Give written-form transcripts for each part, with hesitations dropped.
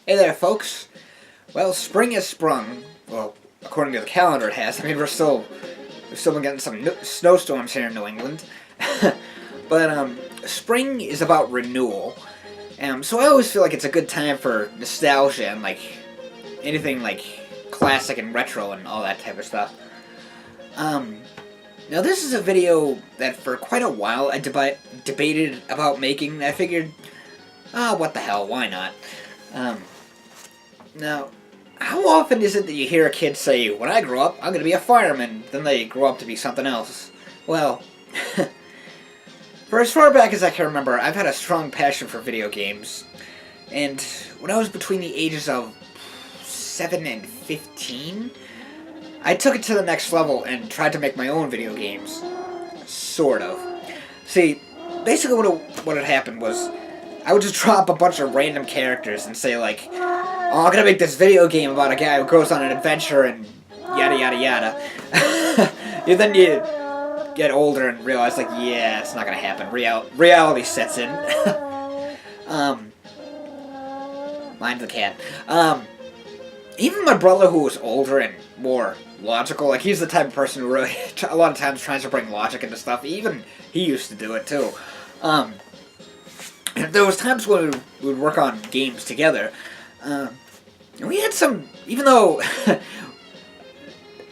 Hey there, folks. Well, spring has sprung. Well, according to the calendar, it has. I mean, we've still been getting some snowstorms here in New England. But spring is about renewal. So I always feel like it's a good time for nostalgia and like anything like classic and retro and all that type of stuff. Now this is a video that for quite a while I debated about making. I figured, what the hell, why not? Now, how often is it that you hear a kid say, when I grow up, I'm going to be a fireman, then they grow up to be something else? Well, for as far back as I can remember, I've had a strong passion for video games. And when I was between the ages of 7 and 15, I took it to the next level and tried to make my own video games. Sort of. See, basically what had happened was, I would just drop a bunch of random characters and say like, oh, I'm gonna make this video game about a guy who goes on an adventure and yada yada yada. And then you get older and realize like, yeah, it's not gonna happen. Reality sets in. Mind the cat. Even my brother, who was older and more logical, like he's the type of person who really a lot of times tries to bring logic into stuff. Even he used to do it too. There was times when we would work on games together, and we had some, even though a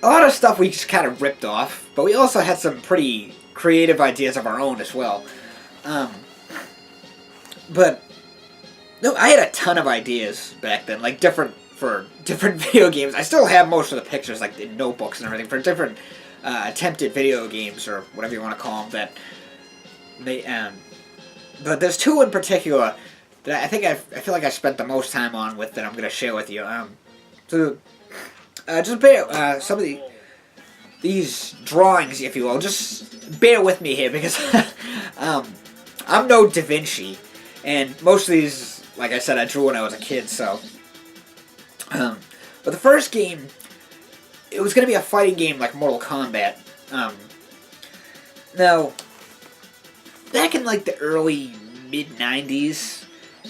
lot of stuff we just kind of ripped off, but we also had some pretty creative ideas of our own as well. But no, I had a ton of ideas back then, like different video games. I still have most of the pictures, like in notebooks and everything, for different attempted video games or whatever you want to call them. That they But there's two in particular that I feel like I spent the most time on with that I'm going to share with you. Just bear some of these drawings, if you will. Just bear with me here because I'm no Da Vinci, and most of these, like I said, I drew when I was a kid. So, but the first game, it was going to be a fighting game like Mortal Kombat. Now, back in like the early mid-90s,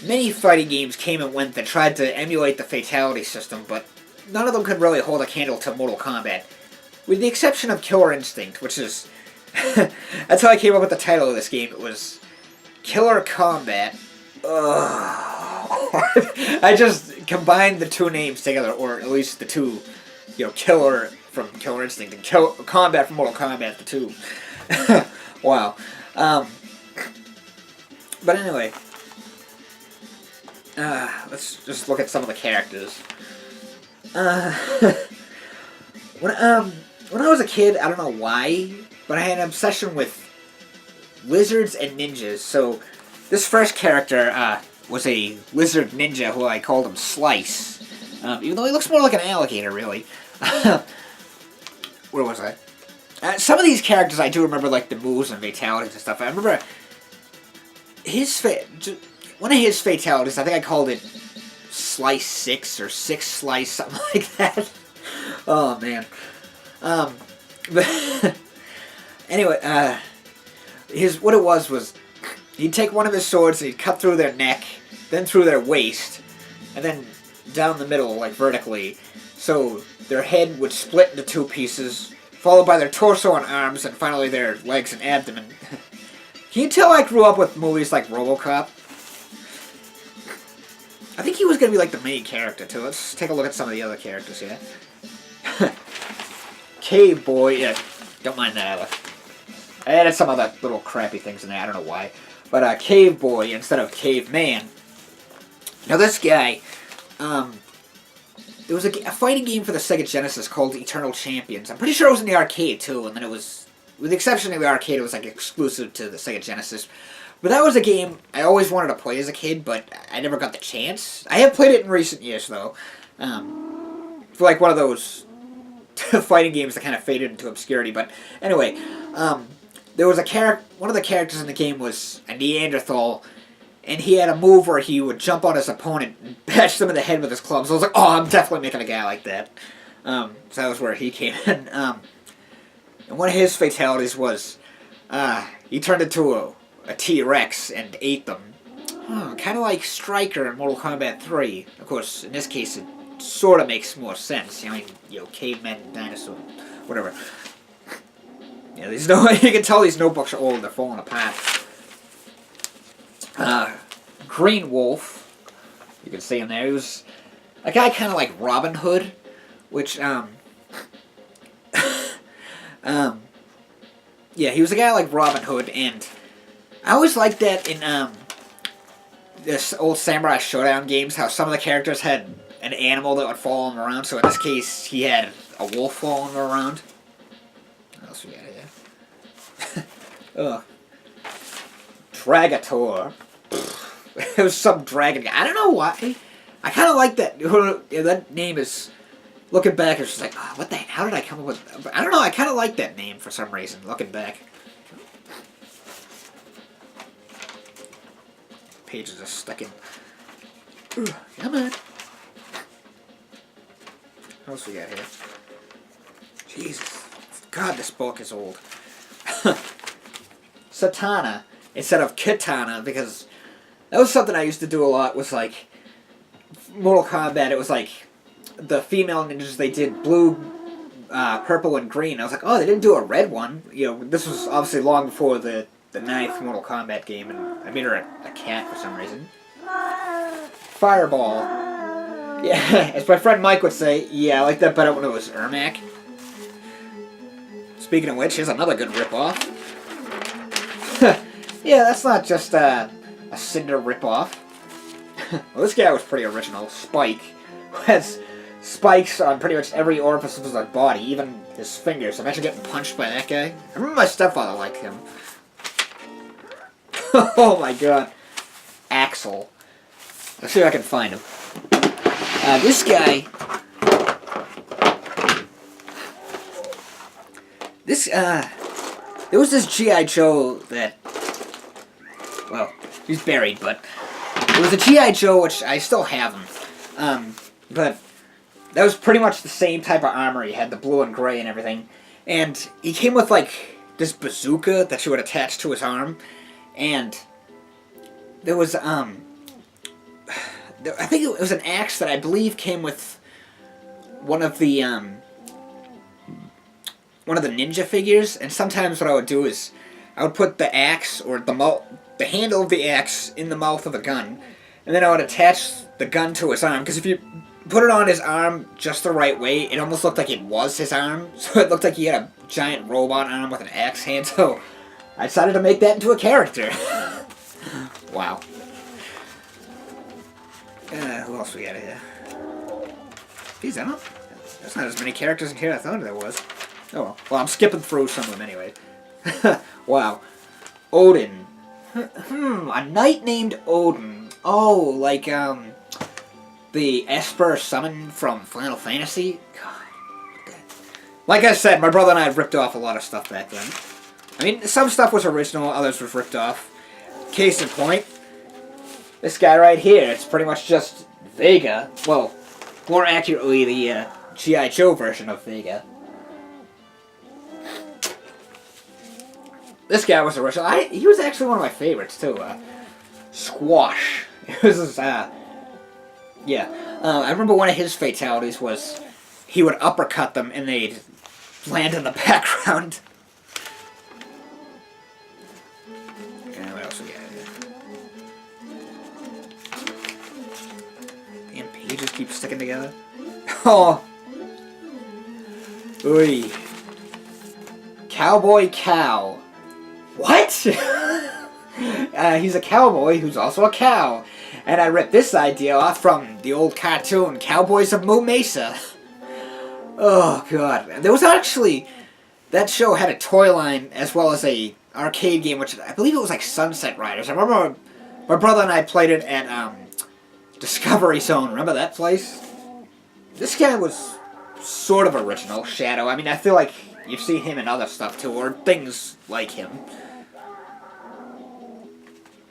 many fighting games came and went that tried to emulate the fatality system, but none of them could really hold a candle to Mortal Kombat. With the exception of Killer Instinct, which is... that's how I came up with the title of this game. It was Killer Combat. I just combined the two names together, or at least the two, Killer from Killer Instinct and Combat from Mortal Kombat, the two. Wow. But anyway, let's just look at some of the characters. When I was a kid, I don't know why, but I had an obsession with lizards and ninjas. So this first character was a lizard ninja who I called him Slice, even though he looks more like an alligator, really. Where was I? Some of these characters I do remember, like the moves and fatalities and stuff. I remember one of his fatalities, I think I called it Slice 6 or 6 Slice, something like that. Oh, man. But anyway, what it was he'd take one of his swords and he'd cut through their neck, then through their waist, and then down the middle, like vertically, so their head would split into two pieces, followed by their torso and arms, and finally their legs and abdomen. Can you tell I grew up with movies like RoboCop? I think he was going to be like the main character, too. Let's take a look at some of the other characters here. Cave Boy, yeah, don't mind that either. I added some other little crappy things in there, I don't know why. But Cave Boy instead of Caveman. Now this guy, there was a fighting game for the Sega Genesis called Eternal Champions. I'm pretty sure it was in the arcade, too, and then it was, with the exception of the arcade, it was like exclusive to the Sega Genesis. But that was a game I always wanted to play as a kid, but I never got the chance. I have played it in recent years, though. For like one of those fighting games that kind of faded into obscurity. But anyway, there was one of the characters in the game was a Neanderthal, and he had a move where he would jump on his opponent and bash them in the head with his clubs. I was like, oh, I'm definitely making a guy like that. So that was where he came in. And one of his fatalities was he turned into a T-Rex and ate them. Kind of like Striker in Mortal Kombat 3. Of course, in this case, it sort of makes more sense. I mean, cavemen, dinosaurs, whatever. Yeah, these you can tell these notebooks are old. They're falling apart. Green Wolf. You can see him there. He was a guy kind of like Robin Hood, which yeah, he was a guy like Robin Hood, and I always liked that in this old Samurai Showdown games, how some of the characters had an animal that would follow him around. So in this case, he had a wolf following him around. What else we got here? Ugh. Dragator. It was some dragon guy. I don't know why. I kind of like that. That name is... Looking back, it's just like, oh, what the... How did I come up with... I don't know. I kind of like that name for some reason, looking back. Pages are stuck in. Ooh, come on. What else we got here? Jesus. God, this book is old. Satana instead of Katana, because that was something I used to do a lot, was like Mortal Kombat. It was like the female ninjas, they did blue, purple, and green. I was like, oh, they didn't do a red one. You know, this was obviously long before the 9th Mortal Kombat game, and I made her a cat for some reason. Fireball. Yeah, as my friend Mike would say, yeah, I like that better when it was Ermac. Speaking of which, here's another good ripoff. Yeah, that's not just a Cinder ripoff. Well, this guy was pretty original. Spike, who has spikes on pretty much every orifice of his body, even his fingers. Imagine getting punched by that guy. I remember my stepfather liked him. Oh my god. Axel. Let's see if I can find him. This guy... There was this G.I. Joe that... Well, he's buried, but... It was a G.I. Joe, which I still have him. But that was pretty much the same type of armor. He had the blue and gray and everything. And he came with, like, this bazooka that you would attach to his arm. And there was, I think it was an axe that I believe came with one of the ninja figures. And sometimes what I would do is I would put the axe or the handle of the axe in the mouth of a gun, and then I would attach the gun to his arm, because if you put it on his arm just the right way, it almost looked like it was his arm, so it looked like he had a giant robot arm with an axe hand, so I decided to make that into a character. Wow. Who else we got here? Geez, I don't... There's not as many characters in here as I thought there was. Oh well. Well, I'm skipping through some of them anyway. Wow. Odin. A knight named Odin. Oh, like, the Esper summon from Final Fantasy? God. Like I said, my brother and I had ripped off a lot of stuff back then. I mean, some stuff was original, others was ripped off. Case in point, this guy right here, it's pretty much just Vega. Well, more accurately, the G.I. Joe version of Vega. This guy was original. He was actually one of my favorites, too. Squash. It was, yeah. I remember one of his fatalities was he would uppercut them and they'd land in the background. And what else we got here? Damn, pages keep sticking together. Oh. Ooh. Cowboy Cow. What? He's a cowboy who's also a cow. And I ripped this idea off from the old cartoon, Cowboys of Moo Mesa. Oh, God. There was actually... That show had a toy line as well as a arcade game, which I believe it was like Sunset Riders. I remember my brother and I played it at Discovery Zone. Remember that place? This guy was sort of original, Shadow. I mean, I feel like you've seen him in other stuff, too, or things like him.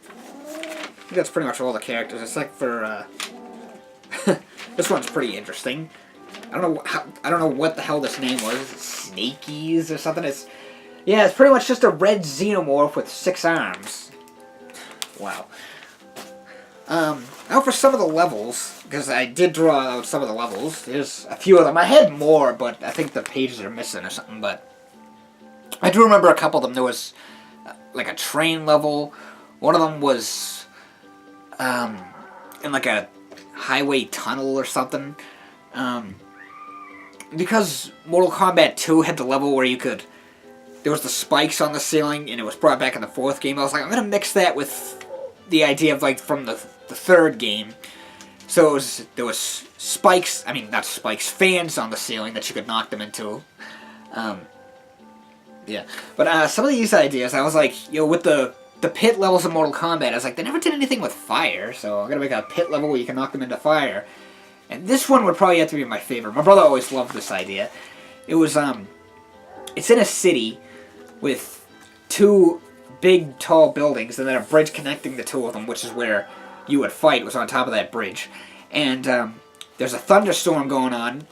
I think that's pretty much all the characters, except for, this one's pretty interesting. I don't know what the hell this name was. Snakies or something? Yeah, it's pretty much just a red xenomorph with 6 arms. Wow. Now for some of the levels, because I did draw out some of the levels. There's a few of them. I had more, but I think the pages are missing or something. But I do remember a couple of them. There was like a train level. One of them was in like a highway tunnel or something. Because Mortal Kombat 2 had the level where you could... There was the spikes on the ceiling, and it was brought back in the 4th game. I was like, I'm going to mix that with the idea of, like, from the 3rd game. So there was spikes, I mean, not spikes, fans on the ceiling that you could knock them into. Yeah. But some of these ideas, I was like, with the pit levels of Mortal Kombat, I was like, they never did anything with fire, so I'm going to make a pit level where you can knock them into fire. And this one would probably have to be my favorite. My brother always loved this idea. It was, it's in a city with 2 big, tall buildings, and then a bridge connecting the 2 of them, which is where you would fight, was on top of that bridge. And there's a thunderstorm going on,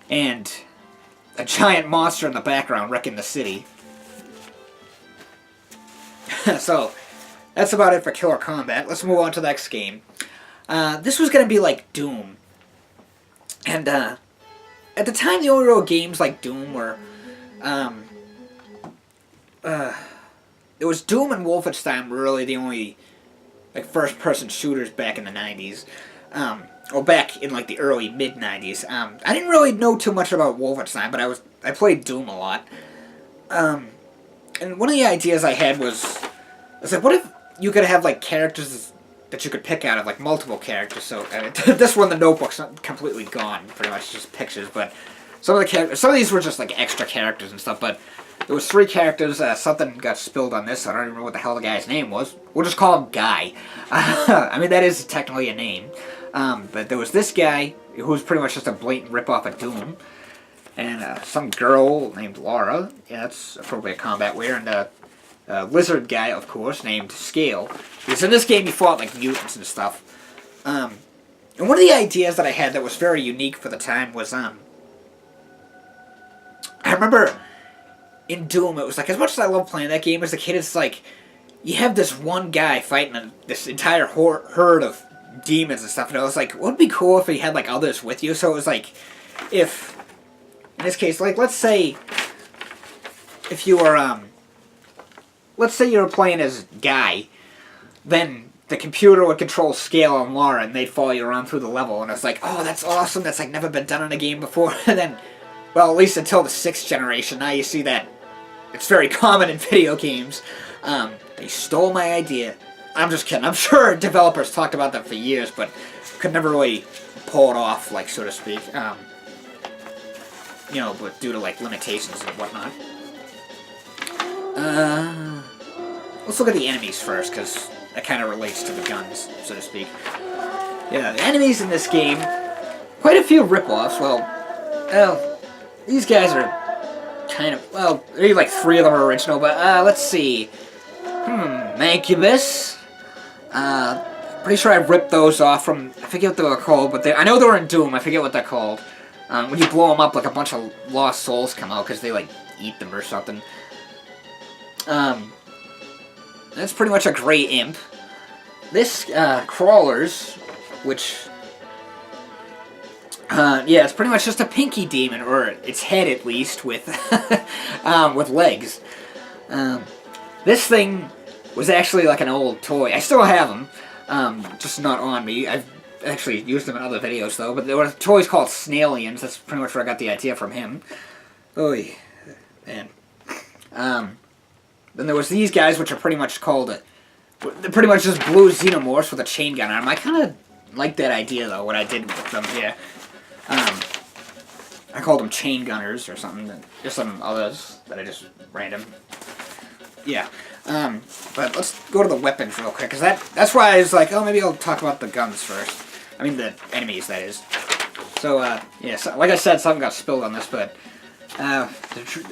and a giant monster in the background wrecking the city. So, that's about it for Killer Kombat. Let's move on to the next game. This was going to be like Doom. And at the time, the only real games like Doom were... it was Doom and Wolfenstein were really the only like first-person shooters back in the 90s. Or back in like the early mid-90s. I didn't really know too much about Wolfenstein, but I played Doom a lot. And one of the ideas I had was like, what if you could have like characters that you could pick out of, like multiple characters? So this one, the notebook's not completely gone, pretty much just pictures. But some of these were just like extra characters and stuff. But there was 3 characters. Something got spilled on this. I don't even know what the hell the guy's name was. We'll just call him Guy. I mean, that is technically a name. But there was this guy who was pretty much just a blatant ripoff of Doom. And some girl named Laura. Yeah, that's appropriate combat wear. And a lizard guy, of course, named Scale. Because in this game you fought like mutants and stuff. And one of the ideas that I had that was very unique for the time was... I remember... in Doom, it was like, as much as I love playing that game as a kid, it's like, you have this one guy fighting this entire herd of demons and stuff, and I was like, wouldn't it be cool if he had, like, others with you? So it was like, if, in this case, like, let's say, if you were, let's say you were playing as Guy, then the computer would control Scale and Laura, and they'd follow you around through the level, and it's like, oh, that's awesome, that's, like, never been done in a game before, and then, well, at least until the 6th generation, now you see that it's very common in video games. They stole my idea. I'm just kidding. I'm sure developers talked about that for years, but could never really pull it off, like, so to speak. But due to, like, limitations and whatnot. Let's look at the enemies first, because that kind of relates to the guns, so to speak. Yeah, the enemies in this game, quite a few rip-offs. Well, these guys are kind of, well, maybe like 3 of them are original, but let's see. Mancubus. Pretty sure I ripped those off from, I forget what they were called, but I know they were in Doom, I forget what they're called. When you blow them up, like a bunch of lost souls come out because they like eat them or something. That's pretty much a gray imp. This, Crawlers, which... yeah, it's pretty much just a pinky demon, or its head at least, with with legs. This thing was actually like an old toy. I still have them, just not on me. I've actually used them in other videos though, but there were toys called Snailians. That's pretty much where I got the idea from him. Oy, man. Then there was these guys, which are pretty much called... They're pretty much just blue xenomorphs with a chain gun on them. I kind of like that idea though, what I did with them, yeah. I called them chain gunners or something. There's some others that I just random. Yeah. But let's go to the weapons real quick, because that's why I was like, oh, maybe I'll talk about the guns first. I mean, the enemies, that is. So, yeah, so, like I said, something got spilled on this, but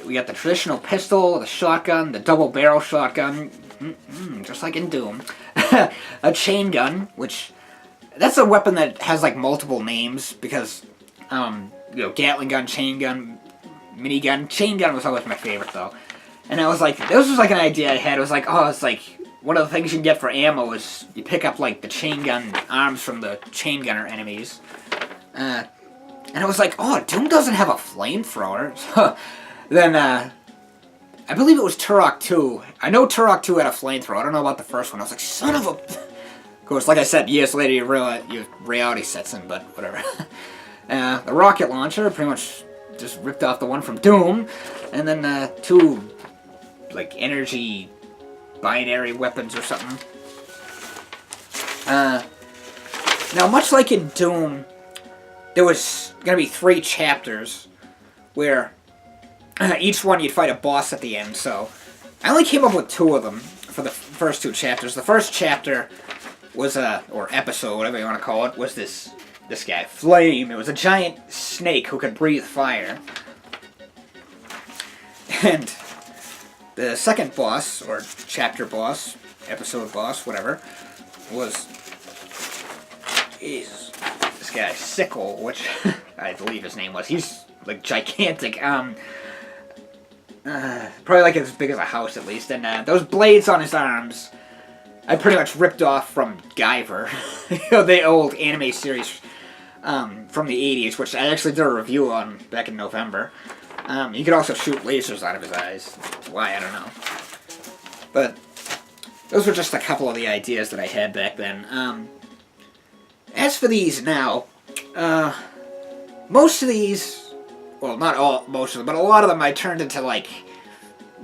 we got the traditional pistol, the shotgun, the double-barrel shotgun, just like in Doom. A chain gun, which... That's a weapon that has, like, multiple names, because... Gatling gun, chain gun, minigun. Chain gun was always my favorite, though. And I was like, this was like an idea I had. It was like, oh, it's like one of the things you can get for ammo is you pick up, like, the chain gun arms from the chain gunner enemies. And I was like, oh, Doom doesn't have a flamethrower. So then, I believe it was Turok 2. I know Turok 2 had a flamethrower. I don't know about the first one. I was like, son of a... Of course, like I said, years later, your reality sets in, but whatever. The rocket launcher, pretty much just ripped off the one from Doom. And then, 2, like, energy binary weapons or something. Now, much like in Doom, there was going to be 3 chapters where each one you'd fight a boss at the end, so I only came up with 2 of them for the first 2 chapters. The first chapter was or episode, whatever you want to call it, was this guy, Flame. It was a giant snake who could breathe fire. And the second boss, or chapter boss, episode boss, whatever, was this guy, Sickle, which I believe his name was. He's, like, gigantic. Probably, like, as big as a house, at least. And those blades on his arms, I pretty much ripped off from Guyver. You know, the old anime series from the 80s, which I actually did a review on back in November. You could also shoot lasers out of his eyes. Why, I don't know. But those were just a couple of the ideas that I had back then. As for these now, most of these, well, not all, most of them, but a lot of them I turned into, like,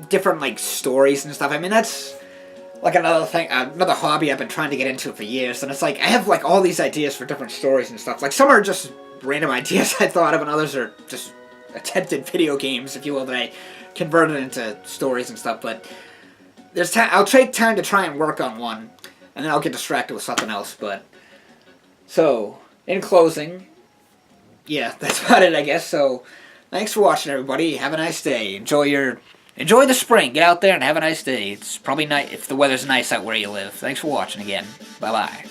different, like, stories and stuff. I mean, that's, like, another thing, another hobby I've been trying to get into for years, and it's like, I have, like, all these ideas for different stories and stuff. Like, some are just random ideas I thought of, and others are just attempted video games, if you will, that I converted into stories and stuff, but there's time, I'll take time to try and work on one, and then I'll get distracted with something else, but, so, in closing, yeah, that's about it, I guess, so, thanks for watching, everybody, have a nice day, enjoy the spring, get out there and have a nice day, it's probably nice if the weather's nice out where you live, thanks for watching again, bye-bye.